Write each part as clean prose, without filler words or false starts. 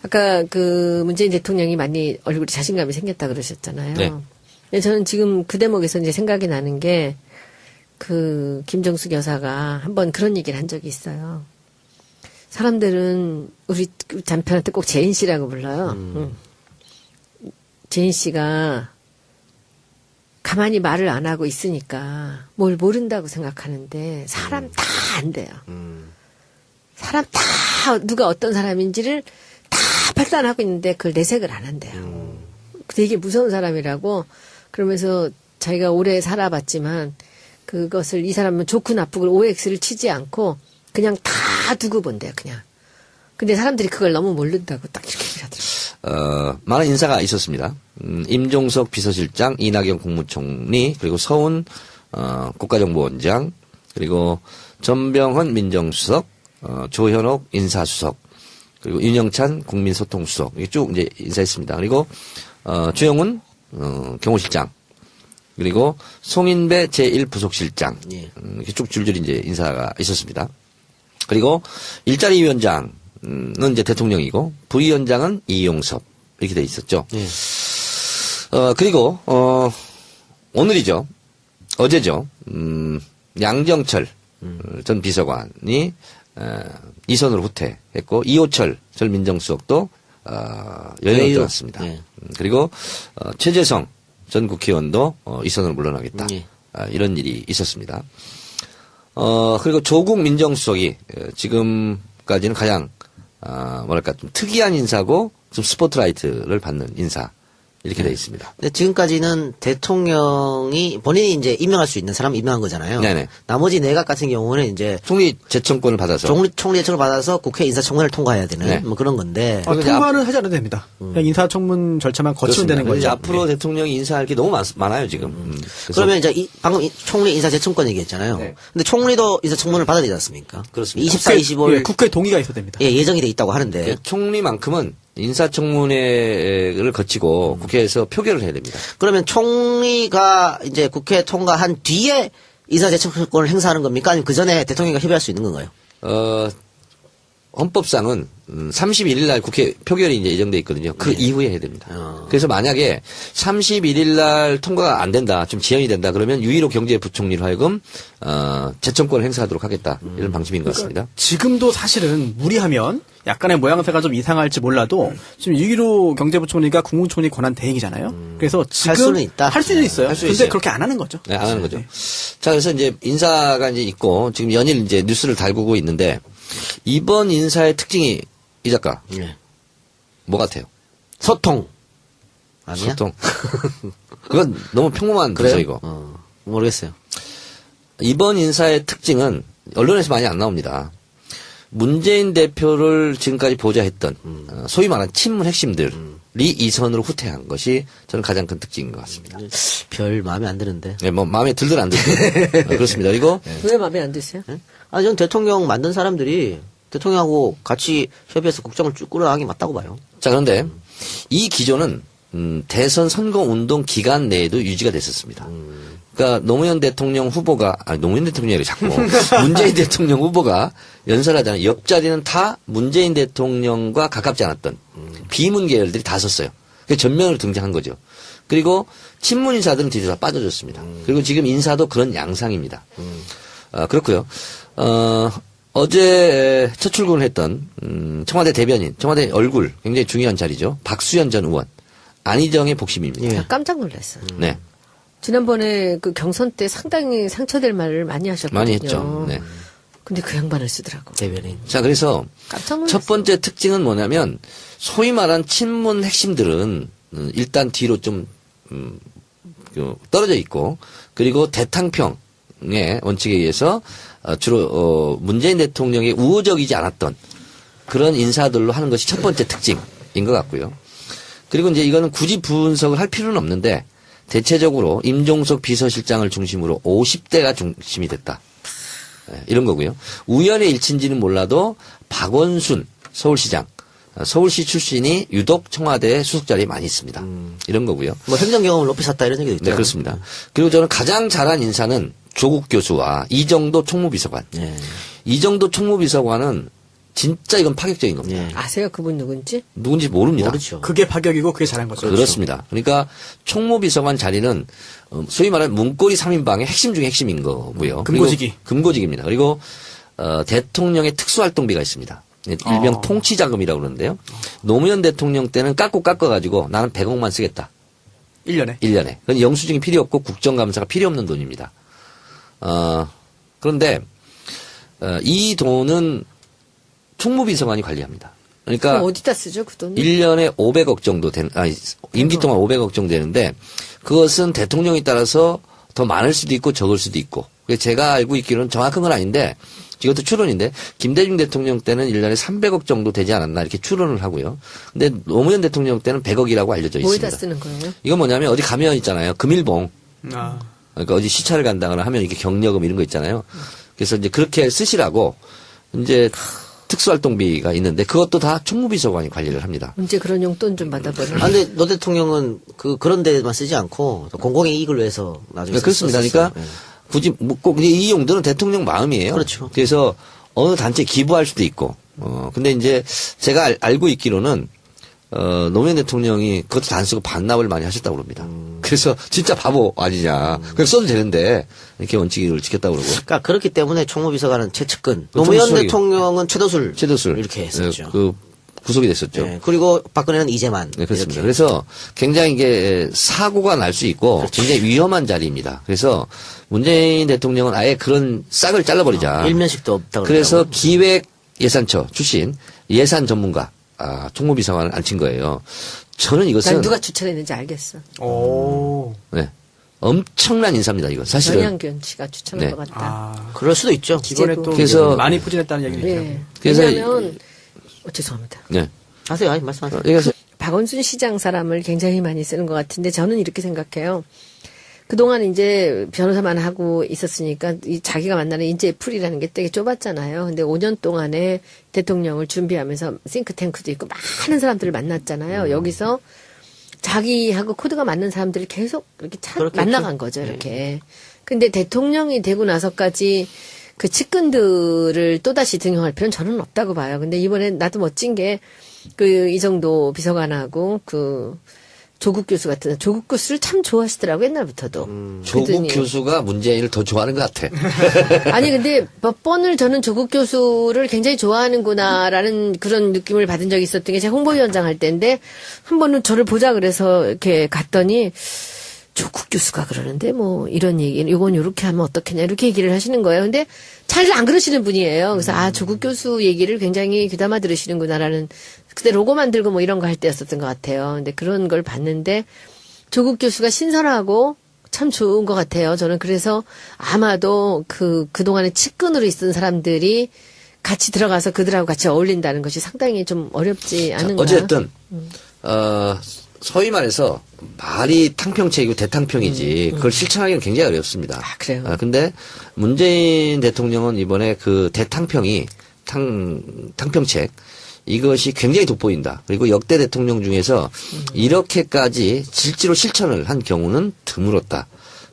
아까 그 문재인 대통령이 많이 얼굴에 자신감이 생겼다 그러셨잖아요. 네. 근데 저는 지금 그 대목에서 이제 생각이 나는 게 그 김정숙 여사가 한번 그런 얘기를 한 적이 있어요. 사람들은 우리 남편한테 꼭 재인 씨라고 불러요. 재인 씨가 가만히 말을 안 하고 있으니까 뭘 모른다고 생각하는데 사람 다 안 돼요. 사람 다 누가 어떤 사람인지를 다 판단하고 있는데 그걸 내색을 안 한대요. 되게 무서운 사람이라고 그러면서 자기가 오래 살아봤지만 그것을 이 사람은 좋고 나쁘고 OX를 치지 않고 그냥 다 두고 본대요, 그냥. 근데 사람들이 그걸 너무 모른다고 딱 이렇게 하더라고요. 많은 인사가 있었습니다. 임종석 비서실장, 이낙연 국무총리, 그리고 서훈 국가정보원장, 그리고 전병헌 민정수석, 조현옥 인사수석, 그리고 윤영찬 국민소통수석 이게 쭉 이제 인사했습니다. 그리고 주영훈 경호실장, 그리고 송인배 제1부속실장 이렇게 쭉 줄줄이 이제 인사가 있었습니다. 그리고 일자리 위원장은 이제 대통령이고 부위원장은 이용섭 이렇게 돼 있었죠. 그리고 오늘이죠. 어제죠. 양정철 전 비서관이 이선으로 후퇴했고 이호철 전 민정수석도 연락이 들어왔습니다. 그리고 최재성 전 국회의원도 이선으로 물러나겠다. 이런 일이 있었습니다. 그리고 조국 민정수석이 지금까지는 가장 뭐랄까 좀 특이한 인사고 좀 스포트라이트를 받는 인사 이렇게 돼 있습니다. 근데 지금까지는 대통령이 본인이 이제 임명할 수 있는 사람 임명한 거잖아요. 네네. 나머지 내각 같은 경우는 이제 총리 제청권을 받아서 총리 제청을 받아서 국회 인사청문회를 통과해야 되는 네. 뭐 그런 건데. 통과는 하지 않아도 됩니다. 그냥 인사청문 절차만 거치면 그렇습니다. 되는 거죠. 이제 앞으로 대통령이 인사할 게 너무 많아요 지금. 그래서 그러면 이제 방금 총리 인사 제청권 얘기했잖아요. 네. 근데 총리도 인사청문을 받아야 되지 않습니까? 그렇습니다. 24, 25일 국회 동의가 있어야 됩니다. 예정이 돼 있다고 하는데. 총리만큼은 인사청문회를 거치고 국회에서 표결을 해야 됩니다. 그러면 총리가 이제 국회 통과한 뒤에 인사제청권을 행사하는 겁니까? 아니면 그 전에 대통령이 협의할 수 있는 건가요? 헌법상은 31일 날 국회 표결이 이제 예정돼 있거든요. 그 이후에 해야 됩니다. 그래서 만약에 31일 날 통과가 안 된다, 좀 지연이 된다, 그러면 유일호 경제부총리로 하여금 재청권을 행사하도록 하겠다 이런 방침인 것 같습니다. 지금도 사실은 무리하면 약간의 모양새가 좀 이상할지 몰라도 지금 유일호 경제부총리가 국무총리 권한 대행이잖아요. 그래서 지금 할 수는 있다. 할 수는 있어요. 할 수 근데 있어요. 그렇게 안 하는 거죠. 네, 안 하는 거죠. 자, 그래서 이제 인사가 이제 있고 지금 연일 이제 뉴스를 달구고 있는데 이번 인사의 특징이 이 작가 뭐 같아요? 소통. 아니야? 소통. 그건 너무 평범한 거죠 이거. 모르겠어요. 이번 인사의 특징은 언론에서 많이 안 나옵니다. 문재인 대표를 지금까지 보좌했던 소위 말하는 친문 핵심들이 이선으로 후퇴한 것이 저는 가장 큰 특징인 것 같습니다. 별 마음에 안 드는데. 네, 뭐 마음에 들든 안 들든 그렇습니다. 그리고 왜 마음에 안 드세요? 아니, 전 대통령 만든 사람들이 대통령하고 같이 협의해서 국정을 쭉 끌어나가는 게 맞다고 봐요. 자 그런데 이 기조는 대선 선거 운동 기간 내에도 유지가 됐었습니다. 그러니까 노무현 대통령 후보가 노무현 대통령이 자꾸 문재인 대통령 후보가 연설하잖아요. 옆자리는 다 문재인 대통령과 가깝지 않았던 비문 계열들이 다 섰어요. 그래서 전면으로 등장한 거죠. 그리고 친문 인사들은 뒤로 다 빠져줬습니다. 그리고 지금 인사도 그런 양상입니다. 그렇고요. 어제 첫 출근을 했던 청와대 대변인, 청와대 얼굴 굉장히 중요한 자리죠. 박수현 전 의원, 안희정의 복심입니다. 나 깜짝 놀랐어요. 네. 지난번에 그 경선 때 상당히 상처될 말을 많이 하셨거든요. 많이 했죠. 네. 근데 그 양반을 쓰더라고. 대변인. 자, 그래서 깜짝 놀랐어요. 첫 번째 특징은 뭐냐면 소위 말한 친문 핵심들은 일단 뒤로 좀 떨어져 있고 그리고 대탕평의 원칙에 의해서 주로 문재인 대통령의 우호적이지 않았던 그런 인사들로 하는 것이 첫 번째 특징인 것 같고요. 그리고 이제 이거는 굳이 분석을 할 필요는 없는데 대체적으로 임종석 비서실장을 중심으로 50대가 중심이 됐다. 이런 거고요. 우연의 일치인지는 몰라도 박원순 서울시장, 서울시 출신이 유독 청와대 수석 자리에 많이 있습니다. 이런 거고요. 뭐 행정 경험을 높이 샀다 이런 얘기도 있죠. 네, 그렇습니다. 그리고 저는 가장 잘한 인사는 조국 교수와 이정도 총무비서관. 이정도 총무비서관은 진짜 이건 파격적인 겁니다. 예. 아세요? 그분 누군지? 누군지 모릅니다. 모르죠. 그게 파격이고 그게 잘한 거죠. 그렇습니다. 그러니까 총무비서관 자리는 소위 말하는 문고리 3인방의 핵심 중에 핵심인 거고요. 금고직이. 그리고 금고직입니다. 그리고 대통령의 특수활동비가 있습니다. 일명 통치자금이라고 그러는데요. 노무현 대통령 때는 깎아가지고 나는 100억만 쓰겠다. 1년에. 1년에. 그건 영수증이 필요 없고 국정감사가 필요 없는 돈입니다. 그런데 이 돈은 총무비서관이 관리합니다. 그러니까 그럼 어디다 쓰죠, 그 돈을? 1년에 500억 정도 임기 동안 500억 정도 되는데 그것은 대통령에 따라서 더 많을 수도 있고 적을 수도 있고. 제가 알고 있기로는 정확한 건 아닌데 이것도 추론인데 김대중 대통령 때는 1년에 300억 정도 되지 않았나 이렇게 추론을 하고요. 근데 노무현 대통령 때는 100억이라고 알려져 있습니다. 뭐에다 쓰는 거예요? 이건 뭐냐면 어디 가면 있잖아요. 금일봉. 아. 그러니까 어디 시차를 간다거나 하면 이렇게 경력금 이런 거 있잖아요. 그래서 이제 그렇게 쓰시라고 이제 특수활동비가 있는데 그것도 다 총무비서관이 관리를 합니다. 언제 그런 용돈 좀 받아보는. 아, 근데 노 대통령은 그런 데만 쓰지 않고 공공의 이익을 위해서 나중에 그렇습니다. 썼었어요. 그러니까 굳이 꼭 이 용도는 대통령 마음이에요. 그렇죠. 그래서 어느 단체에 기부할 수도 있고. 근데 이제 제가 알고 있기로는 노무현 대통령이 그것도 안 쓰고 반납을 많이 하셨다고 그럽니다. 그래서 진짜 바보 아니냐. 그냥 써도 되는데 이렇게 원칙을 지켰다고 그러고. 그러니까 그렇기 때문에 총무비서관은 최측근, 그 노무현 총수석이- 대통령은 최도술 최도술 이렇게 했었죠. 구속이 됐었죠. 네, 그리고 박근혜는 이재만. 네, 그렇습니다. 이렇게. 그래서 굉장히 이게 사고가 날 수 있고 그렇죠. 굉장히 위험한 자리입니다. 그래서 문재인 대통령은 아예 그런 싹을 잘라버리자. 일면식도 없다고. 그래서 기획예산처 출신 예산 전문가 총무비서관을 앉힌 거예요. 저는 이것은 난 누가 추천했는지 알겠어. 오. 네, 엄청난 인사입니다. 이건 사실은. 전양균 씨가 추천한 네. 것 같다. 아. 그럴 수도 있죠. 이번에 또 그래서- 많이 부진했다는 얘기를 네. 있더라고요. 그래서 왜냐하면 죄송합니다. 네. 하세요. 아니, 말씀하세요. 그래서 박원순 시장 사람을 굉장히 많이 쓰는 것 같은데 저는 이렇게 생각해요. 그동안 이제 변호사만 하고 있었으니까 자기가 만나는 인재풀이라는 게 되게 좁았잖아요. 근데 5년 동안에 대통령을 준비하면서 싱크탱크도 있고 많은 사람들을 만났잖아요. 여기서 자기하고 코드가 맞는 사람들을 계속 이렇게 그렇겠죠. 만나간 거죠. 이렇게. 근데 대통령이 되고 나서까지 그 측근들을 또다시 등용할 필요는 저는 없다고 봐요. 근데 이번에 나도 멋진 게 이정도 비서관하고 조국 교수 같은 조국 교수를 참 좋아하시더라고 옛날부터도. 조국 그러더니 교수가 문재인을 더 좋아하는 것 같아. 아니 근데 몇 번을 저는 조국 교수를 굉장히 좋아하는구나라는 그런 느낌을 받은 적이 있었던 게 제가 홍보위원장 할 때인데 한 번은 저를 보자 그래서 이렇게 갔더니 조국 교수가 그러는데 뭐 이런 얘기 이건 이렇게 하면 어떻겠냐 이렇게 얘기를 하시는 거예요. 근데 잘 안 그러시는 분이에요. 그래서 조국 교수 얘기를 굉장히 귀담아 들으시는구나라는 그때 로고 만들고 뭐 이런 거 할 때였었던 것 같아요. 근데 그런 걸 봤는데 조국 교수가 신선하고 참 좋은 것 같아요. 저는 그래서 아마도 그동안에 측근으로 있던 사람들이 같이 들어가서 그들하고 같이 어울린다는 것이 상당히 좀 어렵지 않은가. 어쨌든 소위 말해서 말이 탕평책이고 대탕평이지 그걸 실천하기는 굉장히 어렵습니다. 그래요? 근데 문재인 대통령은 이번에 그 대탕평이 탕평책 이것이 굉장히 돋보인다. 그리고 역대 대통령 중에서 이렇게까지 실제로 실천을 한 경우는 드물었다.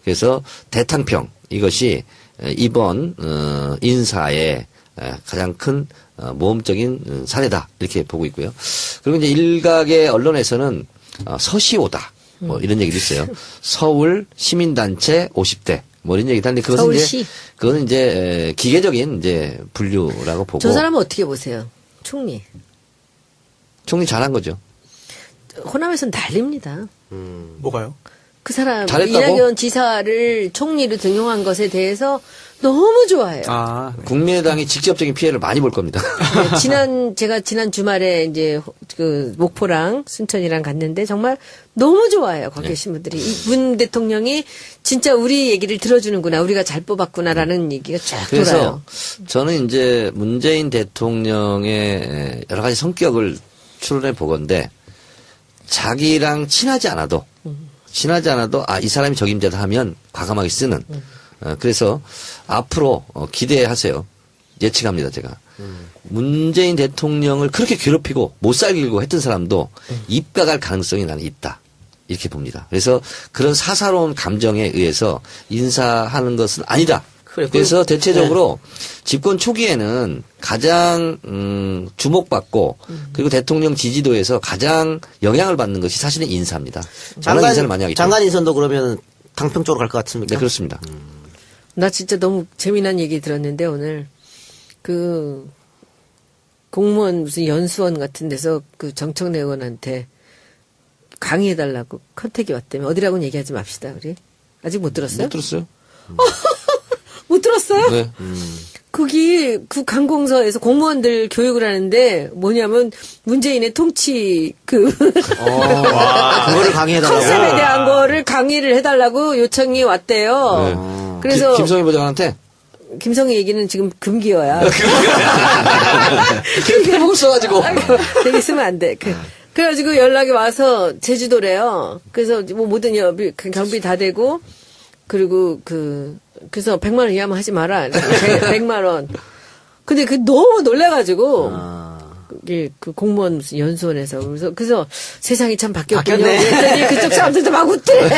그래서 대탕평 이것이 이번 인사의 가장 큰 모험적인 사례다 이렇게 보고 있고요. 그리고 이제 일각의 언론에서는 서시오다 뭐 이런 얘기도 있어요. 서울 시민단체 50대 뭐 이런 얘기도 하는데 그것은 서울시? 그거는 이제 기계적인 이제 분류라고 보고. 저 사람은 어떻게 보세요? 총리. 총리 잘한 거죠. 호남에서는 난립니다. 뭐가요? 그 사람 잘했다고? 이낙연 지사를 총리로 등용한 것에 대해서 너무 좋아해요. 아, 네. 국민의당이 직접적인 피해를 많이 볼 겁니다. 네, 제가 지난 주말에 이제 목포랑 순천이랑 갔는데 정말 너무 좋아해요. 거기 계신 분들이. 문 대통령이 진짜 우리 얘기를 들어주는구나. 우리가 잘 뽑았구나라는 얘기가 쫙 그래서 돌아요. 저는 이제 문재인 대통령의 여러 가지 성격을 추론해 보건데 자기랑 친하지 않아도 이 사람이 적임자다 하면 과감하게 쓰는. 그래서 앞으로 기대하세요. 예측합니다, 제가. 문재인 대통령을 그렇게 괴롭히고 못 살기고 했던 사람도 입각할 가능성이 나는 있다. 이렇게 봅니다. 그래서 그런 사사로운 감정에 의해서 인사하는 것은 아니다. 그래, 그래서 대체적으로 집권 초기에는 가장 주목받고 그리고 대통령 지지도에서 가장 영향을 받는 것이 사실은 인사입니다. 장관 인사를 많이 하기 때문에. 장관 인선도 그러면 당평 쪽으로 갈 것 같습니까? 네, 그렇습니다. 나 진짜 너무 재미난 얘기 들었는데 오늘 그 공무원 무슨 연수원 같은 데서 그 정청래 의원한테 강의해달라고 컨택이 왔다며. 어디라고는 얘기하지 맙시다 우리. 아직 못 들었어요? 못 들었어요? 못 들었어요? 네. 거기 그 관공서에서 공무원들 교육을 하는데 뭐냐면 문재인의 통치 그 그거를 강의해달라고. 컨셉에 대한 거를 강의를 해달라고 요청이 왔대요. 그래서 김성희 부장한테 김성희 얘기는 지금 금기어야. 캠핑복을 써가지고. 되게 쓰면 안 돼. 그래가지고 연락이 와서 제주도래요. 그래서 뭐 모든 경비 다 되고 그리고 그래서 100만 원 이하만 하지 마라. 100만 원. 근데 너무 놀래가지고 그 공무원 무슨 연수원에서 그래서 세상이 참 바뀌었군요. 그랬더니 그쪽 사람들도 막 웃대.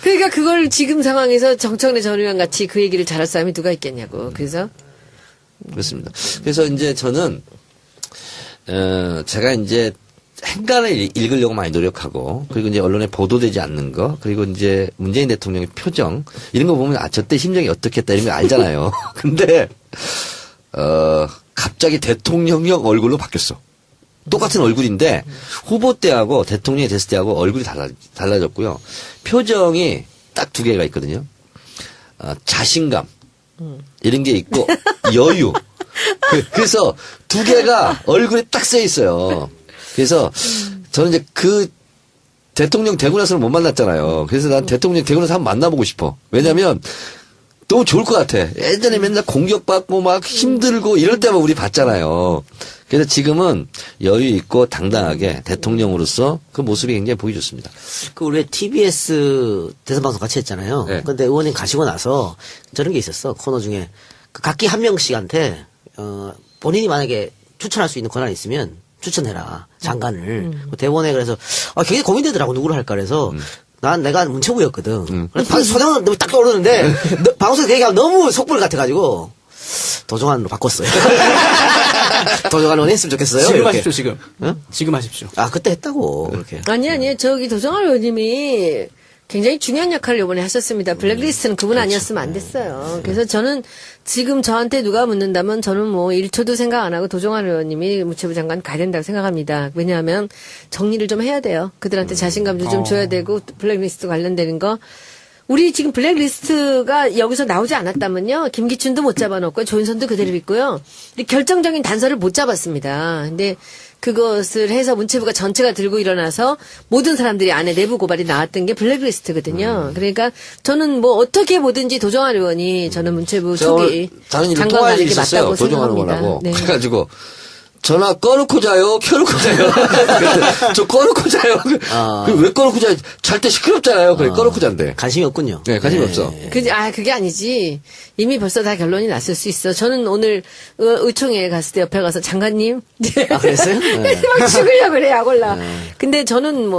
그러니까 그걸 지금 상황에서 정청래 전 의원 같이 그 얘기를 잘할 사람이 누가 있겠냐고. 그래서 그렇습니다. 그래서 이제 저는 제가 이제 행간을 읽으려고 많이 노력하고 그리고 이제 언론에 보도되지 않는 거 그리고 이제 문재인 대통령의 표정 이런 거 보면 저 때 심정이 어떻겠다 이런 거 알잖아요. 근데 갑자기 대통령형 얼굴로 바뀌었어. 똑같은 얼굴인데 후보 때하고 대통령이 됐을 때하고 얼굴이 달라졌고요. 표정이 딱 두 개가 있거든요. 자신감 이런 게 있고 여유. 그래서 두 개가 얼굴에 딱 써 있어요. 그래서 저는 이제 그 대통령 되고 나서는 못 만났잖아요. 그래서 난 대통령 되고 나서 한번 만나보고 싶어. 왜냐면 너무 좋을 것 같아. 예전에 맨날 공격받고 막 힘들고 이럴 때만 우리 봤잖아요. 그래서 지금은 여유 있고 당당하게 대통령으로서 그 모습이 굉장히 보기 좋습니다. 그 우리 TBS 대선방송 같이 했잖아요. 네. 근데 의원님 가시고 나서 저런 게 있었어. 코너 중에 그 각기 한 명씩한테 본인이 만약에 추천할 수 있는 권한이 있으면 추천해라 장관을. 대본에 그래서 굉장히 고민되더라고 누구를 할까 그래서. 내가 문체부였거든. 그래서 소장은 너무 딱 떠오르는데 방송에서 그 얘기하면 너무 속불 같아가지고 도종환으로 바꿨어요. 도종환 했으면 좋겠어요. 지금 이렇게. 하십시오, 지금. 응? 지금 하십시오. 그때 했다고 그렇게. 아니 저기 도정환 의원님이 굉장히 중요한 역할을 이번에 하셨습니다. 블랙리스트는 그분 아니었으면 안 됐어요. 그래서 저는 지금 저한테 누가 묻는다면 저는 뭐 1초도 생각 안 하고 도정환 의원님이 문체부 장관 가야 된다고 생각합니다. 왜냐하면 정리를 좀 해야 돼요. 그들한테 자신감도 좀 줘야 되고 블랙리스트 관련되는 거. 우리 지금 블랙리스트가 여기서 나오지 않았다면요. 김기춘도 못 잡아놓고 조윤선도 그대로 있고요. 결정적인 단서를 못 잡았습니다. 근데 그것을 해서 문체부가 전체가 들고 일어나서 모든 사람들이 안에 내부 고발이 나왔던 게 블랙리스트거든요. 그러니까 저는 뭐 어떻게 보든지 도정환 의원이 저는 문체부 초기 다른 일을 장관 통할 가는 일이 게 있었어요. 맞다고 도정환 생각합니다. 의원하고. 네. 그래가지고 전화 꺼놓고 자요? 켜놓고 자요? 저 꺼놓고 자요? 왜 꺼놓고 자요? 잘 때 시끄럽잖아요. 그래, 꺼놓고 잔대. 관심이 없군요. 네, 관심이 없어. 그게 아니지. 이미 벌써 다 결론이 났을 수 있어. 저는 오늘 의총회에 갔을 때 옆에 가서 장관님. 그랬어요? 네. 막 죽으려고 그래, 약올라. 근데 저는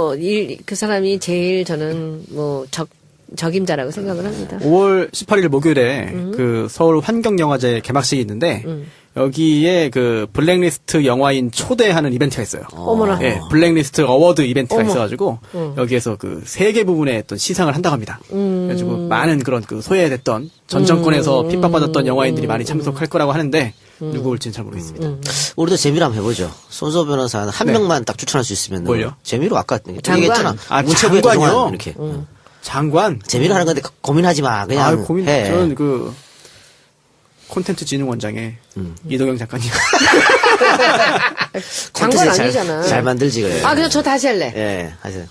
그 사람이 제일 저는 적임자라고 생각을 합니다. 5월 18일 목요일에 그 서울 환경영화제 개막식이 있는데 여기에 그 블랙리스트 영화인 초대하는 이벤트가 있어요. 어머나. 예, 블랙리스트 어워드 이벤트가 어머. 있어가지고 여기에서 그 세 개 부분의 어떤 시상을 한다고 합니다. 그래가지고 많은 그런 그 소외됐던 전 정권에서 핍박받았던 영화인들이 많이 참석할 거라고 하는데 누구 올지는 잘 모르겠습니다. 우리도 재미로 한번 해보죠. 손소 변호사 한 명만 딱 추천할 수 있으면. 뭘요? 재미로 아까 장관. 얘기했잖아. 장관이요? 문체부의 도종환 이렇게. 장관. 재미로 하는 건데 고민하지 마. 그냥 고민. 해. 저는 그 콘텐츠 진흥원장의 이동영 작가님. 장관 콘텐츠 아니잖아. 잘 만들지 그래. 그냥 저 다시 할래. 예, 하세요.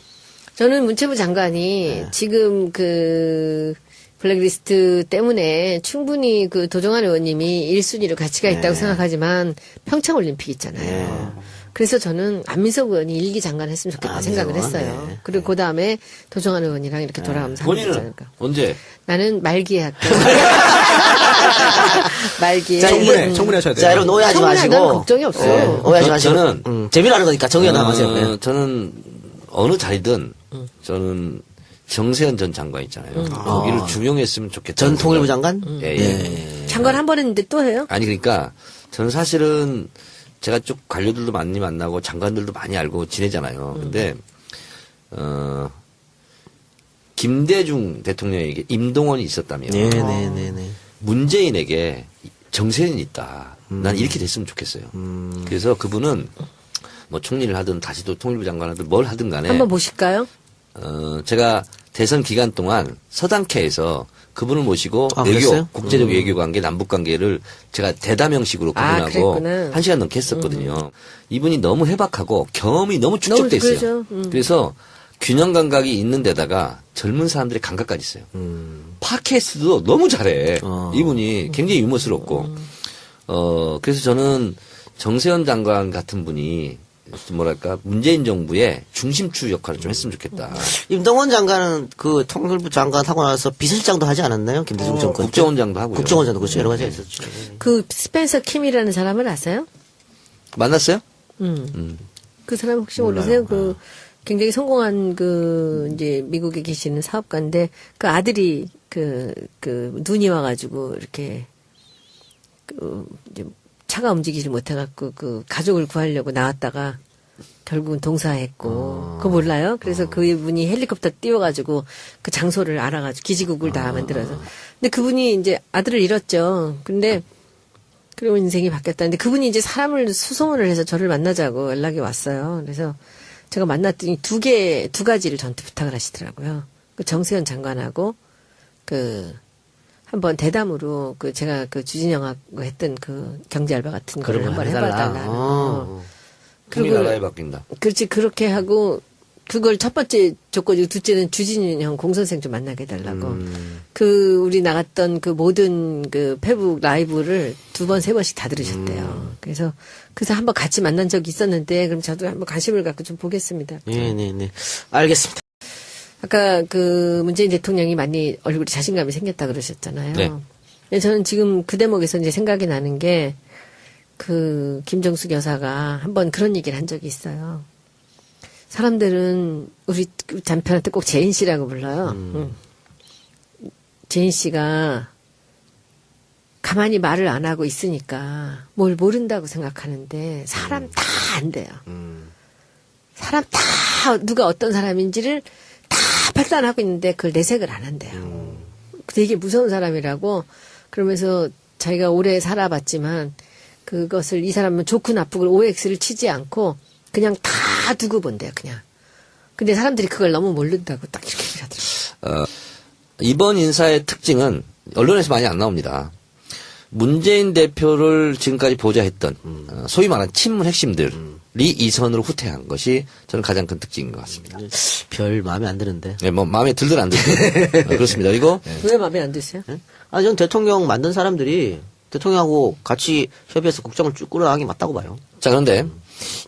저는 문체부 장관이 지금 그 블랙리스트 때문에 충분히 그 도정환 의원님이 1순위로 가치가 있다고 생각하지만 평창올림픽 있잖아요. 그래서 저는 안민석 의원이 1기 장관 했으면 좋겠다 생각을 했어요. 네. 그리고 그 다음에 도정환 의원이랑 이렇게 돌아가면서 하면 되지 본인은 않을까. 언제? 나는 말기에 할게. 말기에. 자, 이게- 청문회 하셔야 돼요. 자, 여러분 오해하지 청문회 마시고. 나는 걱정이 없어. 예, 오해하지 마시고. 저는 재미로 하는 거니까 정의연 하세요. 예. 저는 어느 자리든 저는 정세현 전 장관 있잖아요. 거기를 중용했으면 좋겠다. 전 통일부 장관? 예, 예. 장관 한 번 했는데 또 해요? 아니 그러니까 저는 사실은 제가 쭉 관료들도 많이 만나고 장관들도 많이 알고 지내잖아요. 근데 김대중 대통령에게 임동원이 있었다면 네네네네. 문재인에게 정세현이 있다. 난 이렇게 됐으면 좋겠어요. 그래서 그분은 뭐 총리를 하든 다시 또 통일부 장관 하든 뭘 하든 간에 한번 보실까요? 제가 대선 기간 동안 서당캐에서 그분을 모시고 외교, 그랬어요? 국제적 외교 관계, 남북 관계를 제가 대담 형식으로 그분하고 그랬구나. 1시간 넘게 했었거든요. 이분이 너무 해박하고 경험이 너무 축적돼 있어요. 그러죠. 그래서 균형 감각이 있는 데다가 젊은 사람들의 감각까지 있어요. 팟캐스트도 너무 잘해. 이분이 굉장히 유머스럽고. 그래서 저는 정세현 장관 같은 분이 뭐랄까 문재인 정부의 중심축 역할을 좀 했으면 좋겠다. 임동원 장관은 그 통일부 장관 하고 나서 비서실장도 하지 않았나요? 김대중 정권. 때? 국정원장도 하고요. 국정원장도 그렇죠. 여러 가지가 있었죠. 그 스펜서 킴이라는 사람을 아세요? 만났어요? 그 사람 혹시 모르세요? 그 굉장히 성공한 그 이제 미국에 계시는 사업가인데 그 아들이 그 눈이 와가지고 이렇게 그 이제 차가 움직이지 못해갖고 그 가족을 구하려고 나왔다가 결국은 동사했고 그거 몰라요? 그래서 그분이 헬리콥터 띄워가지고 그 장소를 알아가지고 기지국을 다 만들어서 근데 그분이 이제 아들을 잃었죠. 근데 그리고 인생이 바뀌었다는데 그분이 이제 사람을 수소문을 해서 저를 만나자고 연락이 왔어요. 그래서 제가 만났더니 두 가지를 저한테 부탁을 하시더라고요. 그 정세현 장관하고 한번 대담으로 제가 주진영하고 했던 그 경제 알바 같은 거를 그런 거 한번 해봐달라는. 우리나라에 바뀐다. 그렇지 그렇게 하고 그걸 첫 번째 조건이고 둘째는 주진영 공선생 좀 만나게 해달라고. 우리 나갔던 그 모든 그 페북 라이브를 2번, 3번씩 다 들으셨대요. 그래서 한번 같이 만난 적이 있었는데 그럼 저도 한번 관심을 갖고 좀 보겠습니다. 네네네. 알겠습니다. 아까 문재인 대통령이 많이 얼굴에 자신감이 생겼다 그러셨잖아요. 네. 근데 저는 지금 그 대목에서 이제 생각이 나는 게 김정숙 여사가 한번 그런 얘기를 한 적이 있어요. 사람들은 우리 남편한테 꼭 재인 씨라고 불러요. 재인 씨가 가만히 말을 안 하고 있으니까 뭘 모른다고 생각하는데 사람 다 안돼요. 사람 다 누가 어떤 사람인지를 다 판단하고 있는데 그걸 내색을 안 한대요. 되게 무서운 사람이라고 그러면서 자기가 오래 살아봤지만 그것을 이 사람은 좋고 나쁘고 OX를 치지 않고 그냥 다 두고 본대요, 그냥. 근데 사람들이 그걸 너무 모른다고 딱 이렇게 하더라고요. 이번 인사의 특징은 언론에서 많이 안 나옵니다. 문재인 대표를 지금까지 보좌했던 소위 말하는 친문 핵심들이 이선으로 후퇴한 것이 저는 가장 큰 특징인 것 같습니다. 별 마음에 안 드는데. 네, 뭐 마음에 들든 안 들든 그렇습니다. 그리고 왜 마음에 안 드세요? 전 대통령 만든 사람들이 대통령하고 같이 협의해서 국정을 쭉 끌어나가는 게 맞다고 봐요. 자 그런데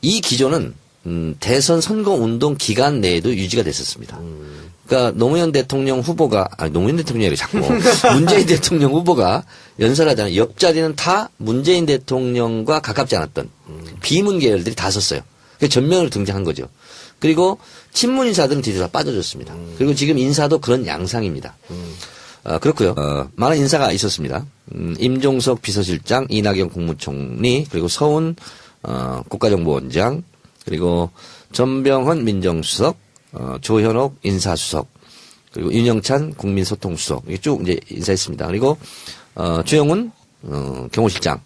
이 기조는 대선 선거 운동 기간 내에도 유지가 됐었습니다. 그러니까 노무현 대통령 후보가 노무현 대통령이 자꾸 문재인 대통령 후보가 연설하잖아요. 옆자리는 다 문재인 대통령과 가깝지 않았던 비문 계열들이 다 섰어요. 그러니까 전면으로 등장한 거죠. 그리고 친문 인사들은 뒤로 다 빠져줬습니다. 그리고 지금 인사도 그런 양상입니다. 그렇고요. 많은 인사가 있었습니다. 임종석 비서실장, 이낙연 국무총리, 그리고 서훈 국가정보원장, 그리고 전병헌 민정수석, 조현옥 인사수석, 그리고 윤영찬 국민소통수석 이게 쭉 이제 인사했습니다. 그리고 주영훈 경호실장,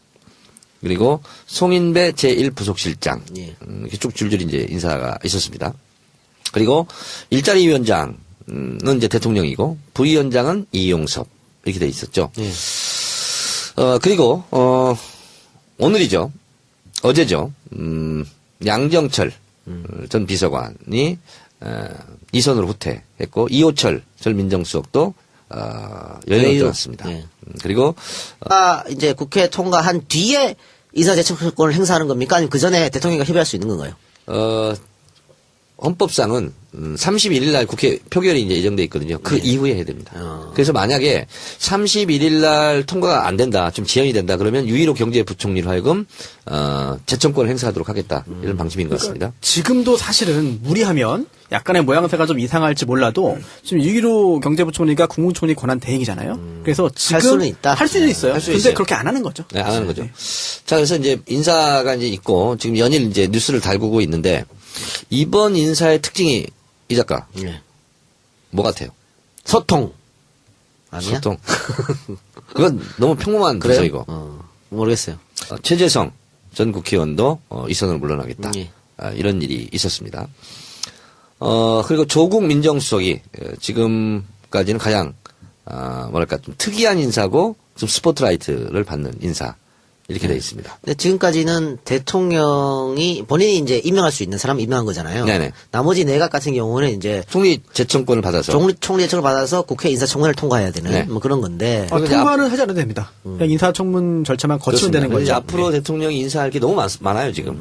그리고 송인배 제1부속실장 이렇게 쭉 줄줄이 이제 인사가 있었습니다. 그리고 일자리 위원장은 이제 대통령이고 부위원장은 이용섭 이렇게 돼 있었죠. 그리고 오늘이죠. 어제죠. 양정철 전 비서관이 이선으로 후퇴했고 이호철 전 민정수석도 연임을 들었습니다. 그리고 이제 국회 통과한 뒤에 인사대책권을 행사하는 겁니까? 아니면 그 전에 대통령과 협의할 수 있는 건가요? 헌법상은 31일 날 국회 표결이 이제 예정돼 있거든요. 그 이후에 해야 됩니다. 그래서 만약에 31일 날 통과가 안 된다, 좀 지연이 된다, 그러면 유일호 경제부총리로 하여금 재청권을 행사하도록 하겠다, 이런 방침인 것 같습니다. 지금도 사실은 무리하면 약간의 모양새가 좀 이상할지 몰라도 지금 유기로 경제부총리가 국무총리 권한 대행이잖아요. 그래서 지금 할 수는 있다. 할 수는 있어요. 할 수 근데 있어요. 그렇게 안 하는 거죠. 네, 안 하는 거죠. 자, 그래서 이제 인사가 이제 있고 지금 연일 이제 뉴스를 달구고 있는데 이번 인사의 특징이 이 작가 네. 뭐 같아요? 소통. 아니야? 소통. 그건 너무 평범한 그래요? 이거. 모르겠어요. 최재성 전 국회의원도 이선으로 물러나겠다. 예. 이런 일이 있었습니다. 그리고 조국 민정수석이 지금까지는 가장 뭐랄까 좀 특이한 인사고 좀 스포트라이트를 받는 인사 이렇게 되어 있습니다. 근데 지금까지는 대통령이 본인이 이제 임명할 수 있는 사람 임명한 거잖아요. 네네. 나머지 내각 같은 경우는 이제 총리 제청권을 받아서 총리 제청을 받아서 국회 인사청문회를 통과해야 되는 네. 뭐 그런 건데. 그리고 이제 통과는 하지 않아도 됩니다. 그냥 인사청문 절차만 거치면 그렇습니다. 되는 그래서 이제 거죠. 앞으로 대통령이 인사할 게 너무 많아요 지금.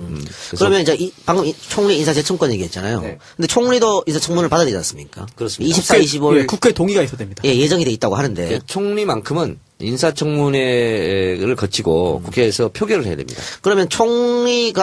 그래서 그러면 이제 방금 총리 인사 제청권 얘기했잖아요. 네. 근데 총리도 인사청문을 받아야 되지 않습니까? 그렇습니다. 24, 25일 국회 동의가 있어야 됩니다. 예정이 돼 있다고 하는데. 총리만큼은 인사청문회를 거치고 국회에서 표결을 해야 됩니다. 그러면 총리가